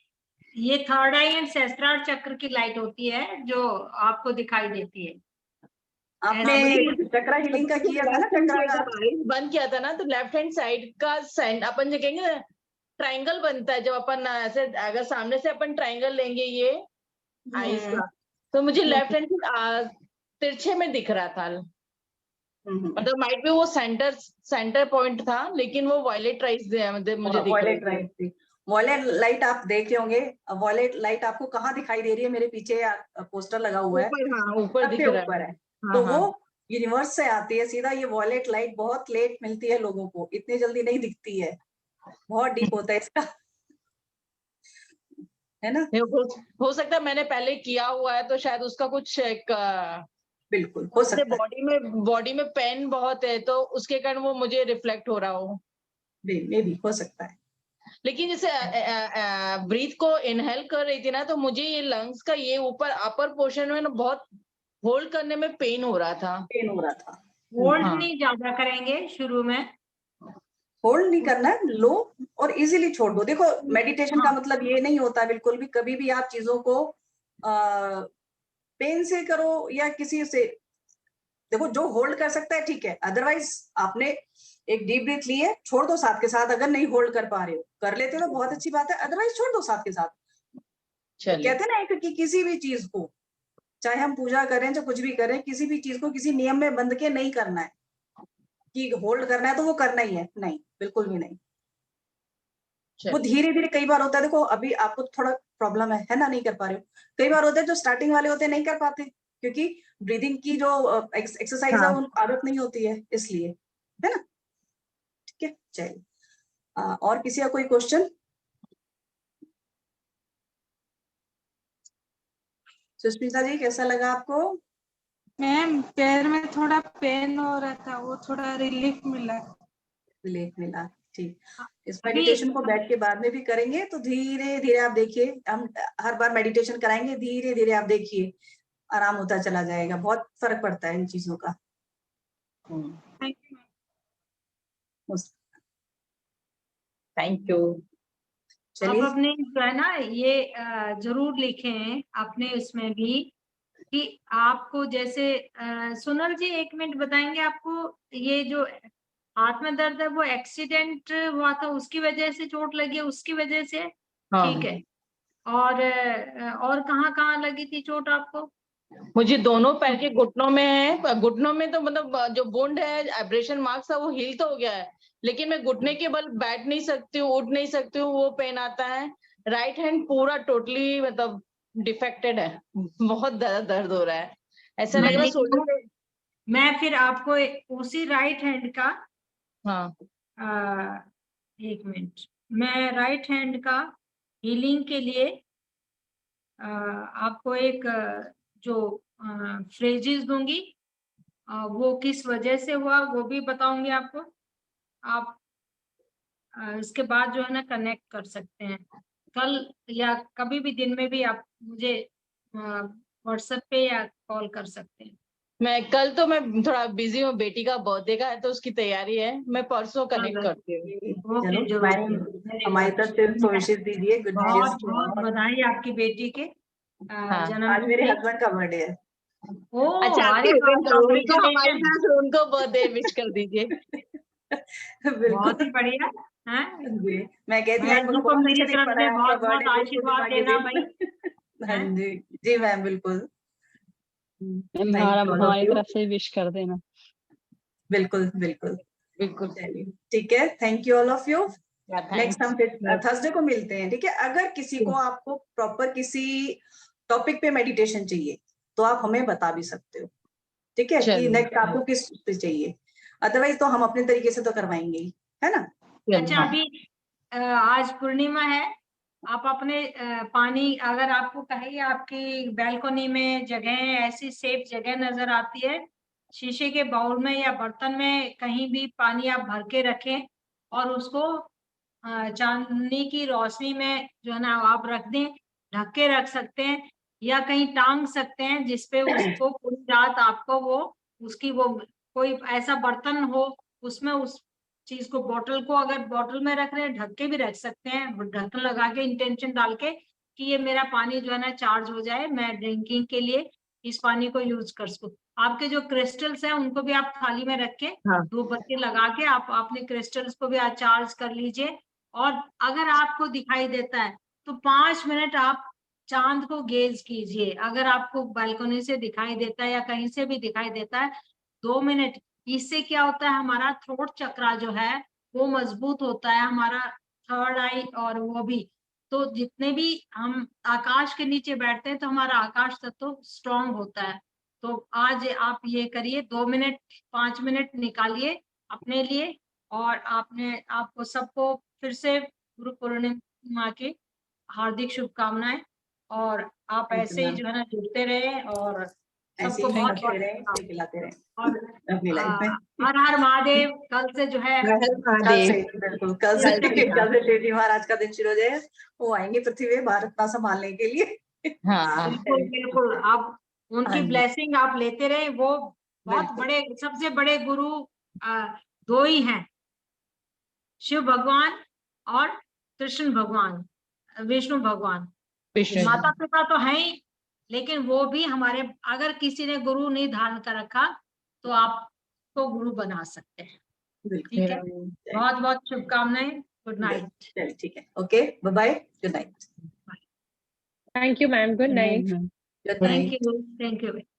[SPEAKER 3] ये थर्ड आई एंड सहस्त्रार चक्र की लाइट होती है जो आपको दिखाई देती है।
[SPEAKER 1] आपने चक्रा हीलिंग का किया था ना, चक्रा का।
[SPEAKER 2] बंद किया था ना, तो लेफ्ट हैंड साइड का अपन जो कहेंगे ट्रायंगल बनता है, जब अपन ऐसे अगर सामने से अपन ट्रायंगल लेंगे ये आईज का, तो मुझे लेफ्ट हैंड तिरछे में दिख रहा था। मतलब माइट भी वो सेंटर पॉइंट था, लेकिन वो वायलेट राइस मुझे दिख रही
[SPEAKER 1] वॉयलेट
[SPEAKER 2] थी।
[SPEAKER 1] लाइट थी, वॉयलेट लाइट आप देखे होंगे, वॉयलेट लाइट आपको कहाँ दिखाई दे रही है? मेरे पीछे पोस्टर लगा हुआ है,
[SPEAKER 2] ऊपर, हाँ ऊपर दिख
[SPEAKER 1] सबसे
[SPEAKER 2] रहा
[SPEAKER 1] ऊपर है।
[SPEAKER 2] हाँ,
[SPEAKER 1] तो
[SPEAKER 2] हाँ।
[SPEAKER 1] वो यूनिवर्स से आती है सीधा। ये वॉयलेट लाइट बहुत लेट मिलती है लोगों को, इतनी जल्दी नहीं दिखती है, बहुत डीप होता है इसका, है ना?
[SPEAKER 2] हो सकता है मैंने पहले किया हुआ है, तो शायद उसका कुछ एक
[SPEAKER 1] बिल्कुल हो सकता है,
[SPEAKER 2] बॉडी में पेन बहुत है, तो उसके कारण वो मुझे रिफ्लेक्ट हो रहा हो।
[SPEAKER 1] मे भी हो सकता है।
[SPEAKER 2] लेकिन जैसे ब्रीथ को इनहेल कर रही थी ना, तो मुझे ये लंग्स का ये ऊपर अपर पोर्शन में ना बहुत होल्ड करने में पेन हो रहा था।
[SPEAKER 1] पेन हो रहा था।
[SPEAKER 3] होल्ड
[SPEAKER 2] हाँ।
[SPEAKER 3] नहीं ज्यादा करेंगे शुरू में,
[SPEAKER 1] होल्ड नहीं करना है, लो और इजीली छोड़ दो। देखो मेडिटेशन का मतलब ये नहीं होता बिल्कुल भी, कभी भी आप चीजों को पेन से करो या किसी से, देखो जो होल्ड कर सकता है ठीक है, अदरवाइज आपने एक डीप ब्रीथ ली है, छोड़ दो साथ के साथ। अगर नहीं होल्ड कर पा रहे हो, कर लेते हो तो बहुत अच्छी बात है, अदरवाइज छोड़ दो साथ के साथ। तो
[SPEAKER 2] चलिए,
[SPEAKER 1] कहते हैं ना कि किसी भी चीज को, चाहे हम पूजा करें चाहे कुछ भी करें, किसी भी चीज को किसी नियम में बंध के नहीं करना है कि होल्ड करना है तो वो करना ही है, नहीं, बिल्कुल भी नहीं। वो धीरे धीरे, कई बार होता है, देखो अभी आपको थोड़ा प्रॉब्लम है ना, नहीं कर पा रहे हो। कई बार होता है जो स्टार्टिंग वाले होते हैं नहीं कर पाते, क्योंकि ब्रीदिंग की जो एक्सरसाइज है उनको आदत नहीं होती है, इसलिए, है ना? ठीक है, चलिए। और किसी का कोई क्वेश्चन? सुष्मिता जी, कैसा लगा आपको?
[SPEAKER 6] मैम पैर में थोड़ा पेन हो रहा था, वो थोड़ा रिलीफ मिला।
[SPEAKER 1] रिलीफ मिला, ठीक। इस
[SPEAKER 3] अभी
[SPEAKER 1] मेडिटेशन को बैठ के बाद में भी करेंगे तो धीरे धीरे आप देखिए, हम हर बार मेडिटेशन कराएंगे, धीरे धीरे आप देखिए आराम होता चला जाएगा, बहुत फर्क पड़ता है इन चीजों का।
[SPEAKER 2] Thank you.
[SPEAKER 3] आप
[SPEAKER 1] चलिए,
[SPEAKER 3] अपने जो है ना ये जरूर लिखें अपने उसमें भी कि आपको जैसे सोनल जी 1 मिनट बताएंगे, आपको ये जो हाथ में दर्द है वो एक्सीडेंट हुआ था उसकी वजह से चोट लगी है, उसकी वजह से? ठीक है। और कहाँ लगी थी चोट आपको?
[SPEAKER 2] मुझे दोनों पैर के घुटनों में है। घुटनों में तो मतलब जो वुंड है, एब्रेशन मार्क्स है, वो हील तो हो गया है, लेकिन मैं घुटने के बल बैठ नहीं सकती हूँ, उठ नहीं सकती हूँ, वो पेन आता है। राइट हैंड पूरा टोटली मतलब डिफेक्टेड है, बहुत ज्यादा दर्द हो रहा है, ऐसा लग रहा है शोल्डर पे।
[SPEAKER 3] मैं फिर आपको उसी राइट हैंड का
[SPEAKER 2] हाँ,
[SPEAKER 3] 1 मिनट, मैं राइट हैंड का हीलिंग के लिए आपको एक जो फ्रेजेस दूंगी, वो किस वजह से हुआ वो भी बताऊंगी आपको। आप इसके बाद जो है ना कनेक्ट कर सकते हैं, कल या कभी भी दिन में भी आप मुझे व्हाट्सएप पे या कॉल कर सकते हैं।
[SPEAKER 2] कल तो मैं थोड़ा बिजी हूँ, बेटी का बर्थडे का है तो उसकी तैयारी है, मैं परसों कनेक्ट करती हूँ।
[SPEAKER 1] चलो
[SPEAKER 3] ओके,
[SPEAKER 1] मैम, हमारी तरफ से विशेष दीजिए, गुड विशेस।
[SPEAKER 3] बहुत बहुत बधाई आपकी बेटी के
[SPEAKER 2] हाँ,
[SPEAKER 1] आज
[SPEAKER 3] जन्मदिन
[SPEAKER 1] मेरे
[SPEAKER 3] की।
[SPEAKER 1] हस्बैंड का बर्थडे है।
[SPEAKER 2] अच्छा, आपके
[SPEAKER 3] अरे
[SPEAKER 2] हस्बैंड का, उनको हमारी
[SPEAKER 3] congratulations।
[SPEAKER 2] तरफ से उनको बर्थडे विश कर दीजिए।
[SPEAKER 3] बहुत ही
[SPEAKER 1] बिल्कुल
[SPEAKER 3] बढ़िया है।
[SPEAKER 1] जी, मैं कहती हूँ
[SPEAKER 3] बहनों को
[SPEAKER 1] बहुत
[SPEAKER 3] मेरी
[SPEAKER 1] अच्छा दिन
[SPEAKER 3] तरफ
[SPEAKER 1] पड़ा
[SPEAKER 3] से
[SPEAKER 1] है आपका
[SPEAKER 3] बहुत बहुत
[SPEAKER 1] बर्थडे, बहुत
[SPEAKER 3] आशीर्वाद
[SPEAKER 1] भाग्य
[SPEAKER 3] देना भाई।
[SPEAKER 1] दिन। हाँ
[SPEAKER 3] हैं?
[SPEAKER 1] जी, जी मैम, बिल्कुल।
[SPEAKER 4] Ma'am
[SPEAKER 1] thank you all of
[SPEAKER 4] हमारी
[SPEAKER 1] यू।
[SPEAKER 4] तरफ से विश कर देना।
[SPEAKER 1] बिल्कुल बिल्कुल,
[SPEAKER 2] बिल्कुल।
[SPEAKER 1] चलिए ठीक है, thank you all of you. Next हम फिर
[SPEAKER 2] थैंक्स।
[SPEAKER 1] थर्सडे को मिलते हैं, ठीक है? अगर किसी को, आपको प्रॉपर किसी टॉपिक पे मेडिटेशन चाहिए तो आप हमें बता भी सकते हो, ठीक है, कि नेक्स्ट आपको किस पे चाहिए। अदरवाइज तो हम अपने तरीके से तो करवाएंगे ही, है ना?
[SPEAKER 3] अच्छा, अभी आज पूर्णिमा है, आप अपने पानी, अगर आपको कहीं आपकी बैल्कनी में जगह ऐसी सेफ जगह नजर आती है, शीशे के बाउल में या बर्तन में कहीं भी पानी आप भर के रखें और उसको चांदनी की रोशनी में जो है ना आप रख दें, ढक के रख सकते हैं या कहीं टांग सकते हैं जिसपे उसको पूरी रात आपको वो उसकी वो कोई ऐसा बर्तन हो उसमें उस चीज को, बोतल को अगर बोतल में रख रहे हैं ढक के भी रख सकते हैं, ढक्कन लगा के इंटेंशन डाल के कि ये मेरा पानी जो है ना चार्ज हो जाए, मैं ड्रिंकिंग के लिए इस पानी को यूज कर सकूं। आपके जो क्रिस्टल्स हैं उनको भी आप थाली में रख के धूप बत्ती लगा के आप अपने क्रिस्टल्स को भी आज चार्ज कर लीजिए। और अगर आपको दिखाई देता है तो 5 मिनट आप चांद को गेज कीजिए, अगर आपको बालकनी से दिखाई देता है या कहीं से भी दिखाई देता है 2 मिनट। इससे क्या होता है, हमारा थ्रोट चक्रा जो है वो मजबूत होता है, हमारा थर्ड आई और वो भी, तो जितने भी हम आकाश के नीचे बैठते हैं तो हमारा आकाश तत्व स्ट्रांग होता है। तो आज आप ये करिए, 2 मिनट 5 मिनट निकालिए अपने लिए, और आपको सबको फिर से गुरु पूर्णिमा की हार्दिक शुभकामनाएं, और आप
[SPEAKER 1] Thank you,
[SPEAKER 3] ऐसे ही
[SPEAKER 1] ma'am.
[SPEAKER 3] जो है ना जुड़ते रहे और
[SPEAKER 1] ऐसे
[SPEAKER 3] सबको
[SPEAKER 1] ही
[SPEAKER 3] बहुत
[SPEAKER 1] करते रहें, ऐसे ही खिलाते रहें
[SPEAKER 3] और
[SPEAKER 1] अपनी लाइफ में।
[SPEAKER 3] हर हर महादेव। कल से जो है
[SPEAKER 1] कल से बिल्कुल, कल से शिव जी महाराज का दिन शुरू हो जाएगा, वो आएंगे पृथ्वी पे भारत ना संभालने के लिए।
[SPEAKER 2] हाँ
[SPEAKER 3] बिल्कुल बिल्कुल, आप उनकी
[SPEAKER 1] हाँ जी।
[SPEAKER 3] ब्लेसिंग आप लेते रहे। वो बहुत
[SPEAKER 1] बिल्कुल।
[SPEAKER 3] बड़े, सबसे बड़े गुरु दो ही हैं, शिव भगवान और कृष्ण भगवान, विष्णु भगवान।
[SPEAKER 2] विष्णु जी।
[SPEAKER 3] माता पिता तो हैं ही, लेकिन वो भी हमारे, अगर किसी ने गुरु नहीं धारण कर रखा तो आप तो गुरु बना सकते हैं।
[SPEAKER 1] बिल्कुल।
[SPEAKER 3] ठीक है, बहुत बहुत शुभकामनाएं। Good night.
[SPEAKER 1] चलिए ठीक है, okay, bye bye, good night.
[SPEAKER 2] Thank you ma'am, good night.
[SPEAKER 4] Ma'am.
[SPEAKER 1] Good
[SPEAKER 3] thank
[SPEAKER 1] night.
[SPEAKER 3] You, thank you.